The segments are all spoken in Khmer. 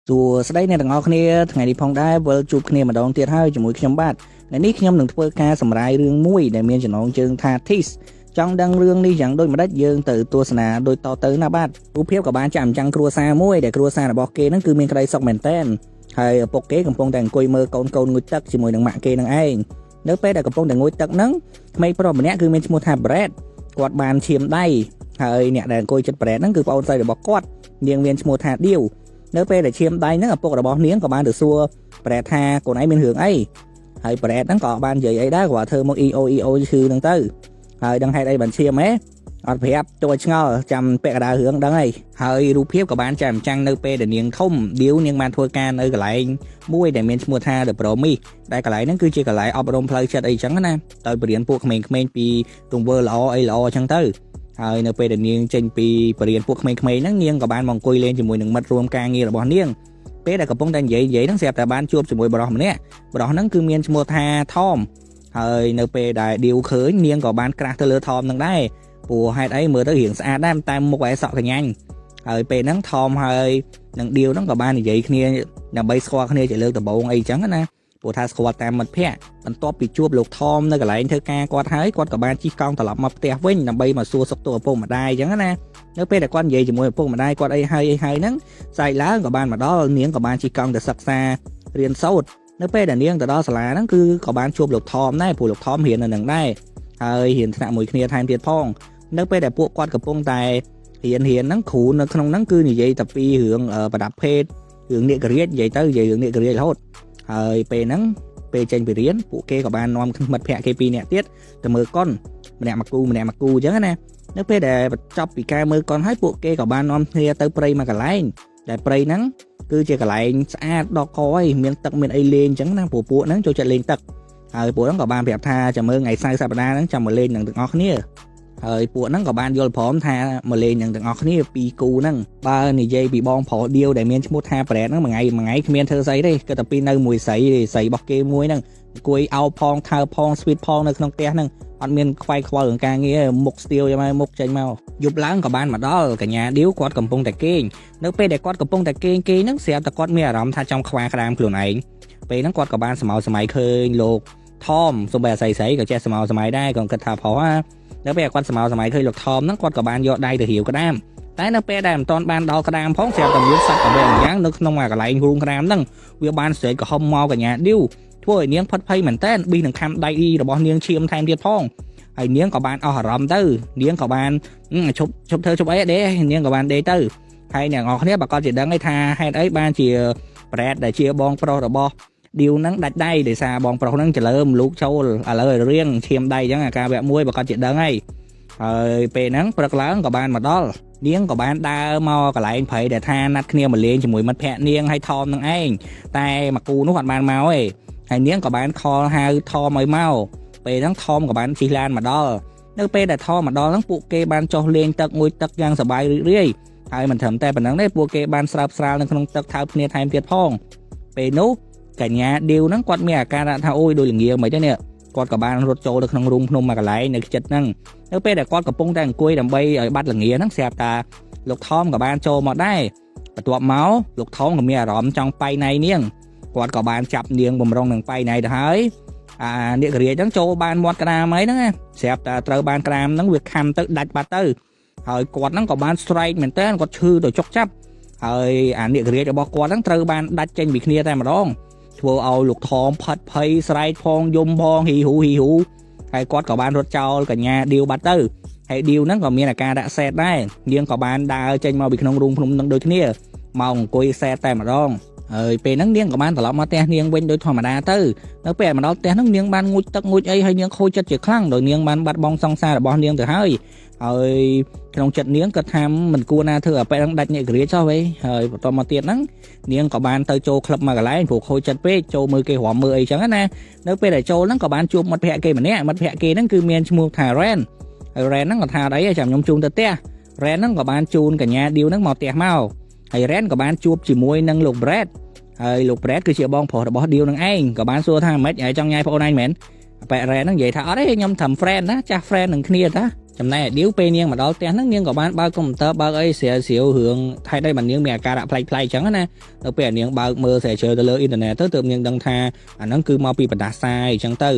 សួស្តីអ្នកទាំងអស់គ្នាថ្ងៃនេះផងដែរវិលជួបគ្នាម្ដងទៀតហើយជាមួយខ្ញុំបាទនៅនេះខ្ញុំនឹងធ្វើការសម្រាយរឿងមួយដែលមានចំណងជើងថា Tis ចង់ដឹងរឿងនេះយ៉ាងដូចម្ដេចយើងទៅទស្សនាដូចតទៅណាបាទរូបភាពក៏បានចាំចាំងគ្រួសារមួយដែលគ្រួសាររបស់គេហ្នឹងគឺមានក្តីសុខមែនទែនហើយឪពុកគេកំពុងតែអង្គុយមើលកូនងូតទឹកជាមួយនឹងម៉ាក់គេនឹងឯងនៅពេលដែលកំពុងតែងូតទឹកហ្នឹងក្មេងប្រុសម្នាក់គឺមានឈ្មោះថា Brad គាត់បានឈាមដៃហើយអ្នកដែលអង្គុយចិត្ត Brad ហ្នឹងគឺប្អូនស្រីរបស់គាត់នាងមានឈ្មោះថា Dio នៅពេលដែលឈាមដៃហ្នឹងឪពុករបស់នាងក៏បានទៅសួរ Brad ថាកូនឯងមានរឿងអីហើយ Brad ហ្នឹងក៏បាននិយាយអីដែរគាត់ធ្វើមក EO ឈឺហ្នឹងទៅហើយដឹងហេតុអីបានឈាមហ៎អត់ប្រាប់ចូលឆ្ងល់ចាំពាក់កណ្ដាលរឿងដឹងអីហើយរូបភាពក៏បានចាំចាំងនៅពេលដែលនាងធំ Dio នាងបានធ្វើការនៅកន្លែងមួយដែលមានឈ្មោះថា The Promise ដែលកន្លែងហ្នឹងគឺជាកន្លែងអប់រំផ្លូវចិត្តអីចឹងណាទៅបរៀនពួកក្មេងៗពីទង្វើល្អអីល្អចឹងទៅហើយនៅពេលដែលនាងចេញពីបរៀនពួកក្មេងៗហ្នឹងនាងក៏បានមកអង្គុយលេងជាមួយនឹងមិត្តរួមការងាររបស់នាងពេលដែលកំពុងតែនិយាយហ្នឹងស្រាប់តែបានជួបជាមួយបរិសម្នាក់បរិសហ្នឹងគឺមានឈ្មោះថា Tom ហើយនៅពេលដែល Dio ឃើញនាងក៏បានក្រាស់ទៅលើ Tom ហ្នឹងដែរព្រោះហេតុអីមើលទៅរៀងស្អាតដែរតែមុខឯសក់កញ្ញាញ់ហើយពេលហ្នឹង Tom ហើយនឹង Dio ហ្នឹងក៏បាននិយាយគ្នាដើម្បីស្គាល់គ្នាជាលើកដំបូងអីចឹងណាព្រោះថាស្គាល់តាមមិត្តភ័ក្តិបន្ទាប់ពីជួបលោក Tom នៅកន្លែងធ្វើការគាត់ហើយគាត់ក៏បានជិះកង់ត្រឡប់មកផ្ទះវិញដើម្បីមកសួរសុខទុក្ខឪពុកម្ដាយអញ្ចឹងណានៅពេលដែលគាត់និយាយជាមួយឪពុកម្ដាយគាត់អីហើយហ្នឹងស្អែកឡើងក៏បានមកដល់នាងក៏បានជិះកង់ទៅសិក្សារៀនសូត្រនៅពេលដែលនាងទៅដល់សាលាហ្នឹងគឺក៏បានជួបលោក Tom ដែរព្រោះលោក Tom រៀននៅនឹងដែរហើយរៀនថ្នាក់មួយគ្នាថែមទៀតផងនៅពេលដែលពួកគាត់កំពុងតែរៀនហ្នឹងគ្រូនៅក្នុងហ្នឹងគឺនិយាយតែពីរឿងប្រដាប់ភេទរឿងនេករាជនិយាយទៅនិយាយរឿងនេករាជរហូតហើយពេលហ្នឹងពេលចេញពីរៀនពួកគេក៏បាននាំមិត្តភ័ក្តិគេ2នាក់ទៀតទៅមើលកុនម្នាក់មកគូអញ្ចឹងណានៅពេលដែលបញ្ចប់ពីការមើលកុនហើយពួកគេក៏បាននាំគ្នាទៅព្រៃមួយកន្លែងដែលព្រៃហ្នឹងគឺជាកន្លែងស្អាតដល់កហើយមានទឹកមានអីលេងអញ្ចឹងណាពួកហ្នឹងចូលចិត្តលេងទឹកហើយពួកហ្នឹងក៏បានប្រាប់ថាចាំមើលថ្ងៃសៅរ៍សប្តាហ៍ហ្នឹងចាំមកលេងនឹងទាំងអស់គ្នាហើយពួកហ្នឹងក៏បានយល់ព្រមថាមកលេងនឹងទាំងអស់គ្នាពីគូហ្នឹងបើនិយាយពីបងប្រុស Dio ដែលមានឈ្មោះថា Brad ហ្នឹងមួយថ្ងៃគ្មានធ្វើស្អីទេគឺតែពីនៅមួយស្រីរបស់គេមួយហ្នឹងអង្គុយអោបផងថើផងស្វីតផងនៅក្នុងផ្ទះហ្នឹងអត់មានខ្វាយខ្វល់រឿងការងារមុខស្ទាវយ៉ាងម៉េចមុខចេញមកយប់ឡើងក៏បានមកដល់កញ្ញា Dio គាត់កំពុងតែគេងនៅពេលដែលគាត់កំពុងតែគេងហ្នឹងស្រាប់តែគាត់មានអារម្មណ៍ថាចង់ខ្វាក្រាមខ្លួនឯងពេលហ្នឹងគាត់ក៏បានសម័យឃើញលោក Tom សំបីអាស្រីក៏ចេះសម័យដែរក៏គិតថាប្រុសនៅពេលគាត់សម័យឃើញលោក Tom ហ្នឹងគាត់ក៏បានយកដៃទៅរាវក្តាមតែនៅពេលដែលមិនទាន់បានដល់ក្តាមផងស្រាប់តែមានសត្វអ្វីយ៉ាងនៅក្នុងកន្លែងរូងក្តាមហ្នឹងវាបានស្រែកក្រហមមកកញ្ញា Dio ធ្វើឲ្យនាងផិតភ័យមែនតើប៊ីនឹងខំដៃរបស់នាងឈាមថែមទៀតផងហើយនាងក៏បានអស់អារម្មណ៍ទៅនាងក៏បានឈប់ធ្វើឈប់អីទេនាងក៏បានដេកទៅហើយអ្នកនរគ្នាបើគាត់ជាដឹងឯថាហេតុអីបានជា Brad ដែលជាបងប្រុសរបស់ Dio ហ្នឹងដាច់ដៃដោយសារបងប្រុសហ្នឹងចលើមលូកចូលឥឡូវរៀងឈាមដៃអញ្ចឹងអាការវគ្គ1បើគាត់ជាដឹងហើយពេលហ្នឹងព្រឹកឡើងក៏បានមកដល់នាងក៏បានដើរមកកន្លែងព្រៃដែលថាណាត់គ្នាមកលេងជាមួយមិត្តភ័ក្តិនាងហើយថមនឹងឯងតែមកគូនោះអត់បានមកទេហើយនាងក៏បានខលហៅថមឲ្យមកពេលហ្នឹងថមក៏បានជិះឡានមកដល់នៅពេលដែលថមមកដល់ហ្នឹងពួកគេបានចុះលេងទឹកមួយទឹកយ៉ាងសប្បាយរីករាយហើយមិនត្រឹមតែប៉ុណ្្នឹងទេពួកគេបានស្រើបស្រាលនៅក្នុងទឹកថើបគ្នាថែមទៀតផងពេលនោះកញ្ញា Dio ហ្នឹងគាត់មានអាការៈថាអូយដូចល្ងាមិនទេនេះគាត់ក៏បានរត់ចូលទៅក្នុងរូងភ្នំមួយកន្លែងនៅចិត្តហ្នឹងនៅពេលដែលគាត់កំពុងតែអង្គុយដើម្បីឲ្យបាត់ល្ងាហ្នឹងស្រាប់តាលោក Tom ក៏បានចូលមកដែរបន្ទាប់មកលោក Tom ក៏មានអារម្មណ៍ចង់ប៉ៃណៃនាងគាត់ក៏បានចាប់នាងបំរុងនឹងប៉ៃណៃទៅហើយនាគរាជហ្នឹងចូលបានមាត់ក្តាមអីហ្នឹងស្រាប់តែត្រូវបានក្តាមហ្នឹងវាខំទៅដាច់បាត់ទៅហើយគាត់ហ្នឹងក៏បានស្រែកមែនតើគាត់ឈឺទៅចុកចាប់ហើយនាគរាជរបស់គាត់ហ្នឹងត្រូវបានដាច់ចេញពីគ្នាតែម្ដងធ្វើឲ្យលោក Tom ផាត់ភ័យស្រែកផងយំផងហ៊ីហ៊ូហើយគាត់ក៏បានរត់ចោលកញ្ញា Dio បាត់ទៅហើយ Dio ហ្នឹងក៏មានអាការៈសែតដែរនាងក៏បានដើរចេញមកពីក្នុងរូងភ្នំនឹងដូចគ្នាមកអង្គុយសែតតែម្ដងហើយពេលហ្នឹងនាងក៏បានត្រឡប់មកផ្ទះនាងវិញដូចធម្មតាទៅនៅពេលមកដល់ផ្ទះហ្នឹងនាងបានងូតទឹកងូតអីហើយនាងខូចចិត្តជាខ្លាំងដោយនាងបានបាត់បង់សង្សាររបស់នាងទៅហើយក្នុងចិត្តនាងគាត់ថាមិនគួរណាធ្វើឲ្យបែបហ្នឹងដាច់នេករាជចោះវិញហើយបន្តមកទៀតហ្នឹងនាងក៏បានទៅចូលក្លឹបមួយកន្លែងព្រោះខូចចិត្តពេកចូលមើលគេរាំមើលអីចឹងណានៅពេលដែលចូលហ្នឹងក៏បានជួបមិត្តភ័ក្តិគេម្នាក់មិត្តភ័ក្តិគេហ្នឹងគឺមានឈ្មោះថា Ren ហើយ Ren ហ្នឹងក៏ថាអីចាំខ្ញុំជូនទៅផ្ទះ Ren ហ្នឹងក៏បានជូនកញ្ញា Dio ហ្នឹងមកផ្ទះមកហើយ Ren ក៏បានជួបជាមួយនឹងលោក Brad ហើយលោក Brad គឺជាបងប្រុសរបស់ Dio នឹងឯងក៏បានសួរថាម៉េចហើយចង់ញ៉ាយប្អូនឯងមែនបែរ Ren ហ្នឹងនិយាយថាអត់ទេខ្ញុំត្រឹម friend ណាចាស់ friend នឹងគ្នាតា ចំណែកឌីវពេលនាងមកដល់ផ្ទះហ្នឹងនាងក៏បានបើកកុំព្យូទ័របើកអីស្រាវរឿងថៃដៃបាននាងមានអាការៈប្លែកៗអញ្ចឹងណានៅពេលនាងបើកមើលស្រាវជ្រាវទៅលើអ៊ីនធឺណិតទៅទើបនាងដឹងថាអាហ្នឹងគឺមកពីបណ្ដាសាយអញ្ចឹងទៅ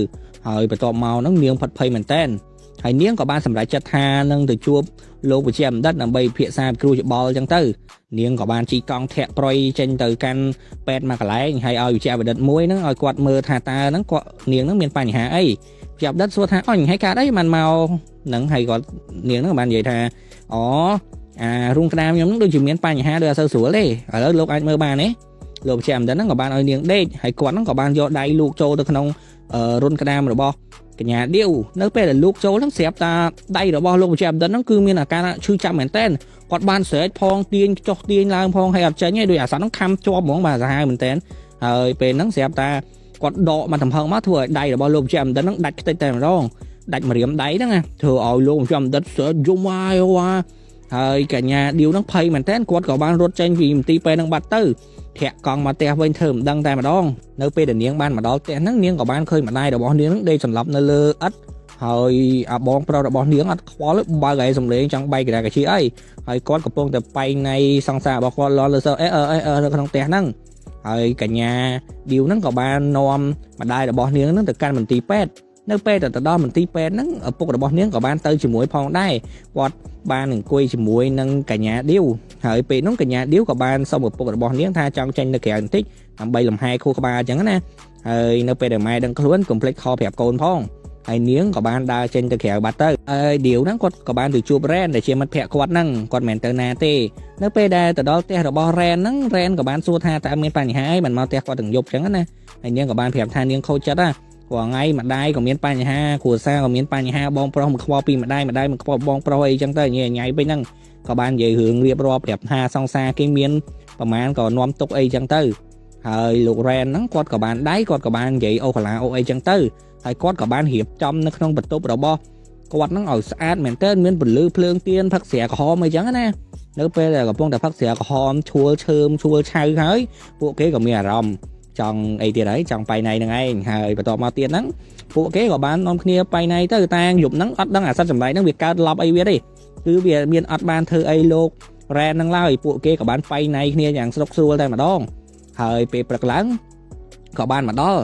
ហើយបន្ទាប់មកហ្នឹងនាងផិតភ័យមែនតើហើយនាងក៏បានសម្រេចចិត្តថានឹងទៅជួបលោកវិជ្ជាបណ្ឌិតដើម្បីពិភាក្សាគ្រូច្បល់អញ្ចឹងទៅនាងក៏បានជីកង់ធាក់ប្រយចេញទៅកាន់ពេទ្យមកកន្លែងហើយឲ្យវិជ្ជាបណ្ឌិតមួយហ្នឹងឲ្យគាត់មើលថាតើហ្នឹងគាត់នាងហ្នឹងមានបញ្ហាអីវិជ្ជាបណ្ឌិតសួរថាអញហើយកើតអីបានមកហ្នឹងហើយគាត់នាងហ្នឹងបាននិយាយថាអូរូងក្តាមខ្ញុំហ្នឹងដូចជាមានបញ្ហាដូចអត់សូវស្រួលទេឥឡូវលោកអាចមើលបានទេលោកវិជ្ជាបណ្ឌិតហ្នឹងក៏បានឲ្យនាងដេកហើយគាត់ហ្នឹងក៏បានយកដៃលូកចូលទៅក្នុងរុនក្តាមរបស់កញ្ញាឌីវនៅពេលដែលលោកចូលហ្នឹងស្រាប់តាដៃរបស់លោកវិជ្ជាបណ្ឌិតហ្នឹងគឺមានអាការឈឺចាប់មែនតើគាត់បានស្រែកផងទាញចុះទាញឡើងផងហើយអត់ចេញទេដោយអាសត្វហ្នឹងខំជាប់ហ្មងបាទសាហាវមែនតើហើយពេលហ្នឹងស្រាប់តាគាត់ដកមកទំហឹងមកធ្វើឲ្យដៃរបស់លោកវិជ្ជាបណ្ឌិតហ្នឹងដាច់ខ្ទេចតែម្ដងដាច់ម្រាមដៃហ្នឹងធ្វើឲ្យលោកវិជ្ជាបណ្ឌិតស្រែកយំហើយកញ្ញាឌីវហ្នឹងភ័យមែនតើគាត់ក៏បានរត់ចេញពីមន្ទីរពេទ្យហ្នឹងបាត់ទៅធាក់កង់មកផ្ទះវិញធ្វើមិនដឹងតែម្ដងនៅពេលដែលនាងបានមកដល់ផ្ទះហ្នឹងនាងក៏បានឃើញម្ដាយរបស់នាងហ្នឹងដេកសន្លប់នៅលើឥដ្ឋហើយអាបងប្រុសរបស់នាងអត់ខ្វល់បើកឯសំឡេងចង់បែកក្រាកាជីអីហើយគាត់កំពុងតែបែងនៃសង្សាររបស់គាត់លើសើនៅក្នុងផ្ទះហ្នឹងហើយកញ្ញាឌីវហ្នឹងក៏បាននាំម្ដាយរបស់នាងហ្នឹងទៅកាន់មន្ទីរពេទ្យនៅពេលទៅដល់មន្ទីរពេទ្យហ្នឹងឪពុករបស់នាងក៏បានទៅជាមួយផងដែរគាត់បានអង្គុយជាមួយនឹងកញ្ញាឌីវហើយពេលនោះកញ្ញាឌីវក៏បានសុំឪពុករបស់នាងថាចង់ចេញទៅក្រៅបន្តិចដើម្បីលំហែខួរក្បាលអញ្ចឹងណាហើយនៅពេលដែលម៉ែដឹងខ្លួនកុំភ្លេចខលប្រាប់កូនផងហើយនាងក៏បានដើរចេញទៅក្រៅបាត់ទៅហើយឌីវហ្នឹងគាត់ក៏បានទៅជួបរ៉ែនដែលជាមិត្តភក្តិគាត់ហ្នឹងគាត់មិនមែនទៅណាទេនៅពេលដែលទៅដល់ផ្ទះរបស់រ៉ែនហ្នឹងរ៉ែនក៏បានសួរថាតើមានបញ្ហាអីមិនមកផ្ទះគាត់ទាំងយប់អញ្ចឹងណាហើយនាងក៏បានប្រាប់ថានាងខូចចិត្តណាព្រោះថ្ងៃម្ដាយក៏មានបញ្ហាគ្រួសារក៏មានបញ្ហាបងប្រុសមិនខ្វល់ពីម្ដាយមិនខ្វល់បងប្រុសអីចឹងទៅញ៉ៃពេញហ្នឹងក៏បាននិយាយរឿងរៀបរាប់ប្រាប់ថាសង្សារគេមានប្រមាណក៏នាំទុកអីចឹងទៅហើយលោករ៉ែនហ្នឹងគាត់ក៏បានដៃគាត់ក៏បាននិយាយអូកាឡាអូអីចឹងទៅហើយគាត់ក៏បានរៀបចំនៅក្នុងបន្ទប់របស់គាត់ហ្នឹងឲ្យស្អាតមែនទែនមានពន្លឺភ្លើងទៀនផឹកស្រាក្រហមអីចឹងណានៅពេលដែលកំពុងតែផឹកស្រាក្រហមឈួលឈើមឈួលឆៅហើយពួកគេក៏មានអារម្មណ៍ចង់អីទៀតហើយចង់បៃណៃហ្នឹងឯងហើយបន្ទាប់មកទៀតហ្នឹងពួកគេក៏បាននាំគ្នាបៃណៃទៅតាយប់ហ្នឹងអត់ដឹងអាសត្វចម្លែកហ្នឹងវាកើតឡប់អីវាទេគឺវាមានអត់បានធ្វើអីលោករ៉ែនហ្នឹងឡើយពួកគេក៏បានបៃណៃគ្នាយ៉ាងស្រុកស្រួលតែម្ដងហើយពេលព្រឹកឡើងក៏បានមកដល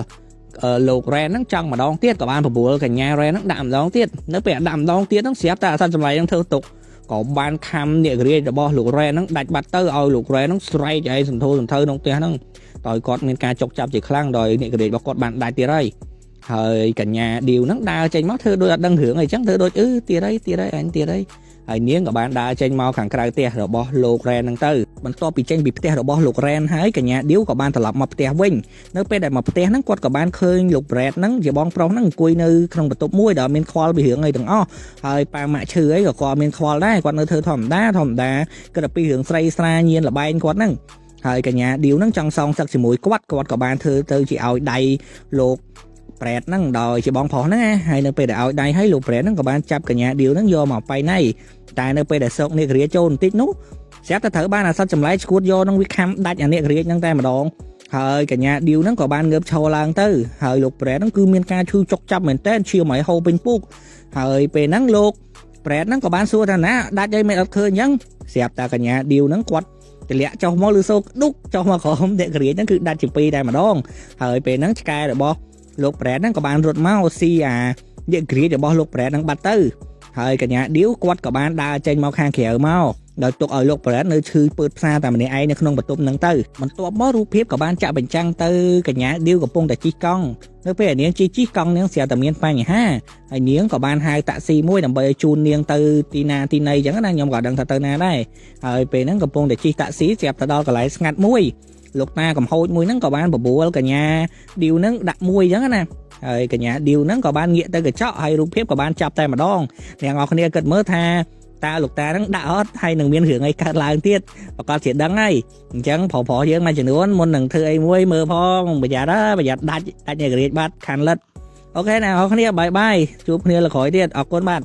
់លោករ៉ែនហ្នឹងចង់ម្ដងទៀតក៏បានបបួលកញ្ញារ៉ែនហ្នឹងដាក់ម្ដងទៀតនៅពេលដាក់ម្ដងទៀតហ្នឹងស្រាប់តែអាសត្វចម្លែកហ្នឹងធ្វើទុកក៏បានខំអ្នករាជរបស់លោករ៉ែនហ្នឹងដាច់បាត់ទៅឲ្យលោករ៉ែនហ្នឹងស្រែកឲ្យសន្ធោសន្ធៅក្នុងផ្ទះហ្នឹងដោយគាត់មានការចុកចាប់ជាខ្លាំងដោយអ្នករាជរបស់គាត់បានដាច់ទៀតហើយកញ្ញាឌីវហ្នឹងដើរចេញមកធ្វើដូចអត់ដឹងរឿងអីចឹងធ្វើដូចទៀតអញទៀតអីហើយនាងក៏បានដើរចេញមកខាងក្រៅផ្ទះរបស់លោករ៉ែនហ្នឹងទៅបន្ទាប់ពីចេញពីផ្ទះរបស់លោករ៉ែនហើយកញ្ញាឌីវក៏បានត្រឡប់មកផ្ទះវិញនៅពេលដែលមកផ្ទះហ្នឹងគាត់ក៏បានឃើញលោកប្រេតហ្នឹងជាបងប្រុសហ្នឹងអង្គុយនៅក្នុងបន្ទប់មួយដែលមានខ្វល់ពីរឿងអីទាំងអស់ហើយប៉ាម៉ាក់ឈឺអីក៏គាត់មានខ្វល់ដែរគាត់នៅធ្វើធម្មតាគិតពីរឿងស្រីស្រាញៀនលបែងគាត់ហ្នឹងហើយកញ្ញាឌីវហ្នឹងចង់សងសឹកជាមួយគាត់ក៏បានធ្វើទៅជាឲ្យដៃលោកប្រេតហ្នឹងដោយជាបងប្រុសហ្នឹងហើយនៅពេលដែលឲ្យដៃឲ្យលោកប្រេតហ្នឹងក៏បានចាប់កញ្ញាឌីវហ្នឹងយកមកបៃណៃតែនៅពេលដែលសោកនេករាចូលបន្តិចនោះស្រាប់តែត្រូវបានអាសត្វចម្លែកឈួតយកនឹងវាខំដាច់អានេករាជហ្នឹងតែម្ដងហើយកញ្ញាឌីវហ្នឹងក៏បានងើបឈរឡើងទៅហើយលោកប្រេតហ្នឹងគឺមានការឈឺចុកចាប់មែនតើឈាមឲ្យហូរពេញពុកហើយពេលហ្នឹងលោកប្រេតហ្នឹងក៏បានសួរថាណាដាច់អីមិនអត់ឃើញអញ្ចឹងស្រាប់តែកញ្ញាឌីវហ្នឹងគាត់ទម្លាក់ចុះមកឬសូក្ដុកចុះមកក្រោមនេករាជហ្នឹងគឺដាច់ជាពីរតែម្ដងហើយពេលហ្នឹងឆ្កែរបស់លោកប្រេតហ្នឹងក៏បានរត់មកស៊ីអានេករាជរបស់លោកប្រេតហ្នឹងបាត់ទៅហើយកញ្ញាឌីវគាត់ក៏បានដើរចេញមកខាងក្រៅមកដោយទុកឲ្យលោកប្រេតនៅឈឺពើផ្សារតែម្នាក់ឯងនៅក្នុងបន្ទប់ហ្នឹងទៅបន្ទាប់មករូបភាពក៏បានចាក់បញ្ចាំងទៅកញ្ញាឌីវកំពុងតែជិះកង់នៅពេលនាងជិះកង់នាងស្រាប់តែមានបញ្ហាហើយនាងក៏បានហៅតាក់ស៊ីមួយដើម្បីឲ្យជូននាងទៅទីណាទីណីអញ្ចឹងណាខ្ញុំក៏ដឹងថាទៅណាដែរហើយពេលហ្នឹងកំពុងតែជិះតាក់ស៊ីស្រាប់ទៅដល់កន្លែងស្ងាត់មួយលោកតាកំហូចមួយហ្នឹងក៏បានបបួលកញ្ញាឌីវហ្នឹងដាក់មួយអញ្ចឹងណាហើយកញ្ញាឌីវហ្នឹងក៏បានងាកទៅកញ្ចក់ហើយរូបភាពក៏បានចាប់តែម្ដងអ្នកនរគ្នាគិតមើលថាតើលោកតាហ្នឹងដាក់អត់ហើយនឹងមានរឿងអីកើតឡើងទៀតប្រកាសជាដឹងហើយអញ្ចឹងប្រុសយើងមួយចំនួនមុននឹងធ្វើអីមួយមើលផងប្រយ័ត្នដាច់អ្នករាជបាត់ខានលិតអូខេអ្នកនរគ្នាបាយជួបគ្នាលើក្រោយទៀតអរគុណបាទ